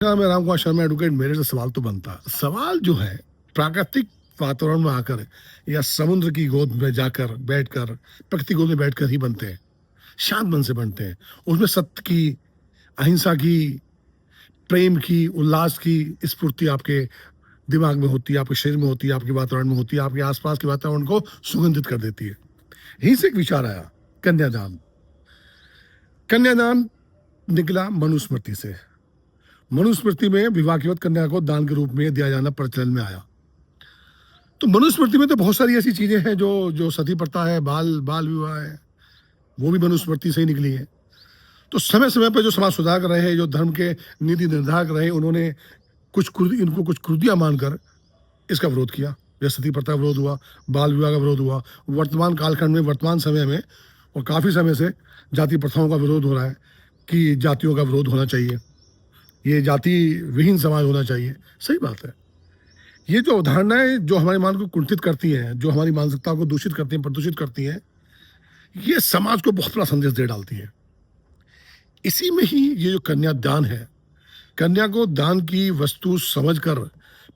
मैं राम कुमार शर्मा एडवोकेट। मेरे से सवाल तो बनता सवाल जो है, प्राकृतिक वातावरण में आकर या समुद्र की गोद में जाकर बैठकर, प्रकृति गोद में बैठकर ही बनते हैं, शांत मन से बनते हैं। उसमें सत्य की, अहिंसा की, प्रेम की, उल्लास की स्फूर्ति आपके दिमाग में होती है, आपके शरीर में होती है, आपके वातावरण में होती है, आपके आसपास के वातावरण को सुगंधित कर देती है। यहीं से एक विचार आया, कन्यादान। कन्यादान निकला मनुस्मृति से। मनुस्मृति में विवाह के वक्त कन्या को दान के रूप में दिया जाना प्रचलन में आया। तो मनुस्मृति में तो बहुत सारी ऐसी चीजें हैं जो जो सती प्रथा है, बाल बाल विवाह है, वो भी मनुस्मृति से ही निकली है। तो समय समय पर जो समाज सुधारक रहे, जो धर्म के नीति निर्धारक रहे, उन्होंने इनको कुछ कुरीतियां मानकर इसका विरोध किया। जैसे सती प्रथा का विरोध हुआ, बाल विवाह का विरोध हुआ। वर्तमान कालखंड में, वर्तमान समय में और काफी समय से जाति प्रथाओं का विरोध हो रहा है कि जातियों का विरोध होना चाहिए, ये जाति विहीन समाज होना चाहिए। सही बात है। ये जो अवधारणाएं जो हमारे मन को कुंठित करती हैं, जो हमारी मानसिकता को दूषित करती हैं, प्रदूषित करती हैं, ये समाज को बहुत बड़ा संदेश दे डालती है। इसी में ही ये जो कन्यादान है, कन्या को दान की वस्तु समझकर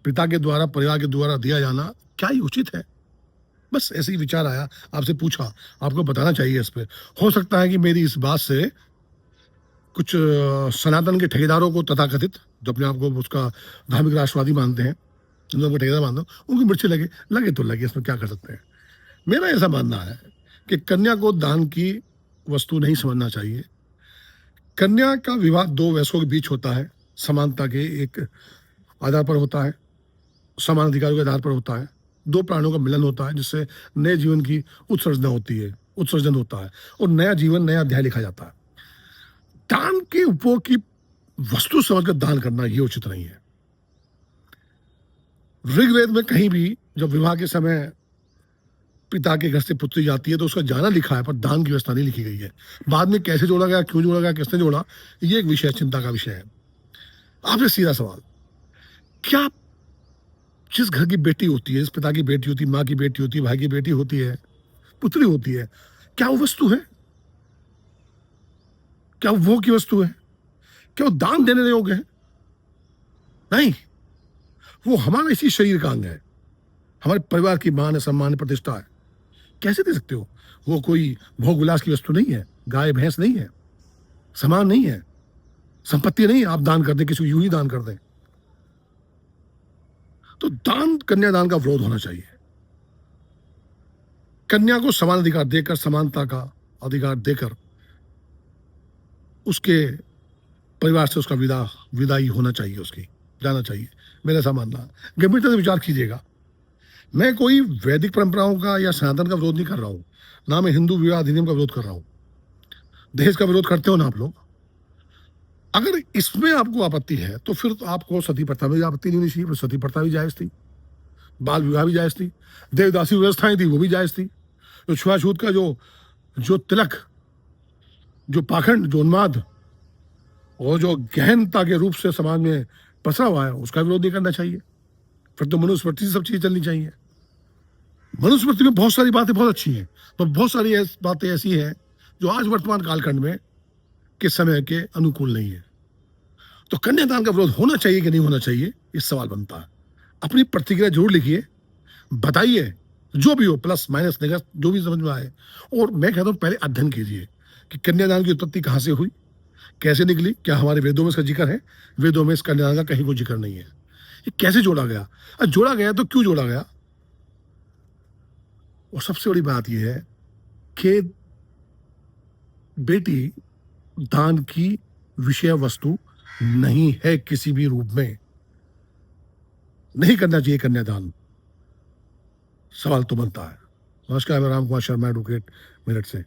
पिता के द्वारा, परिवार के द्वारा दिया जाना क्या ही उचित है? बस ऐसे ही विचार आया, आपसे पूछा, आपको बताना चाहिए इस पे। हो सकता है कि मेरी इस बात से कुछ सनातन के ठेकेदारों को, तथाकथित जो अपने आप को उसका धार्मिक राष्ट्रवादी मानते हैं, जिन लोगों को ठेकेदार मानते हो, उनको मिर्ची लगे तो लगे, इसमें क्या कर सकते हैं। मेरा ऐसा मानना है कि कन्या को दान की वस्तु नहीं समझना चाहिए। कन्या का विवाह दो वयस्कों के बीच होता है, समानता के एक आधार पर होता है, समान अधिकारों के आधार पर होता है। दो प्राणों का मिलन होता है, जिससे नए जीवन की उत्सर्जन होता है और नया जीवन, नया अध्याय लिखा जाता है। दान के उपभोग की वस्तु समझकर दान करना यह उचित नहीं है। ऋग्वेद में कहीं भी जब विवाह के समय पिता के घर से पुत्री जाती है तो उसका जाना लिखा है, पर दान की व्यवस्था नहीं लिखी गई है। बाद में कैसे जोड़ा गया, क्यों जोड़ा गया, किसने जोड़ा, ये एक विषय, चिंता का विषय है। आपसे सीधा सवाल, क्या जिस घर की बेटी होती है, जिस पिता की बेटी होती है, माँ की बेटी होती है, भाई की बेटी होती है, पुत्री होती है, क्या वो वस्तु है? क्या वो की वस्तु है? क्या वो दान देने योग्य है? नहीं, वो हमारा इसी शरीर का अंग है, हमारे परिवार की मान है, सम्मान है, प्रतिष्ठा है। कैसे दे सकते हो? वो कोई भोग विलास की वस्तु नहीं है, गाय भैंस नहीं है, सामान नहीं है, संपत्ति नहीं है आप दान कर दें, किसी को यूं ही दान कर दें। तो दान, कन्यादान का विरोध होना चाहिए। कन्या को समान अधिकार देकर, समानता का अधिकार देकर उसके परिवार से उसका विदाई होना चाहिए, उसकी जाना चाहिए। मेरा ऐसा मानना है। गंभीरता से विचार कीजिएगा। मैं कोई वैदिक परंपराओं का या सनातन का विरोध नहीं कर रहा हूं, ना मैं हिंदू विवाह अधिनियम का विरोध कर रहा हूं। दहेज का विरोध करते हो ना आप लोग? अगर इसमें आपको आपत्ति है तो फिर तो आपको सती प्रथा में आपत्ति नहीं होनी चाहिए, पर सती प्रथा भी जायज थी, बाल विवाह भी जायज थी, देवदासी व्यवस्थाएं थी वो भी जायज थी। जो छुआछूत का जो जो तिलक, जो पाखंड, जो उन्माद और जो गहनता के रूप से समाज में पसरा हुआ है, उसका विरोध नहीं करना चाहिए। फिर तो मनुस्मृति से सब चीजें चलनी चाहिए। मनुस्मृति में बहुत सारी बातें बहुत अच्छी हैं, पर बहुत सारी बातें ऐसी हैं जो आज वर्तमान कालखंड में के समय के अनुकूल नहीं है। तो कन्यादान का विरोध होना चाहिए कि नहीं होना चाहिए, इस सवाल बनता है। अपनी प्रतिक्रिया जरूर लिखिए, बताइए, जो भी हो, प्लस माइनस नेगेटिव, जो भी समझ में आए। और मैं कहता हूं पहले अध्ययन कीजिए कि कन्यादान की उत्पत्ति कहां से हुई, कैसे निकली, क्या हमारे वेदों में इसका जिक्र है? वेदों में इस कन्यादान का कहीं कोई जिक्र नहीं है। ये कैसे जोड़ा गया, और जोड़ा गया तो क्यों जोड़ा गया? और सबसे बड़ी बात यह है कि बेटी दान की विषय वस्तु नहीं है, किसी भी रूप में नहीं करना चाहिए कन्यादान। सवाल तो बनता है। नमस्कार, मैं राम कुमार शर्मा एडवोकेट, मेरठ से।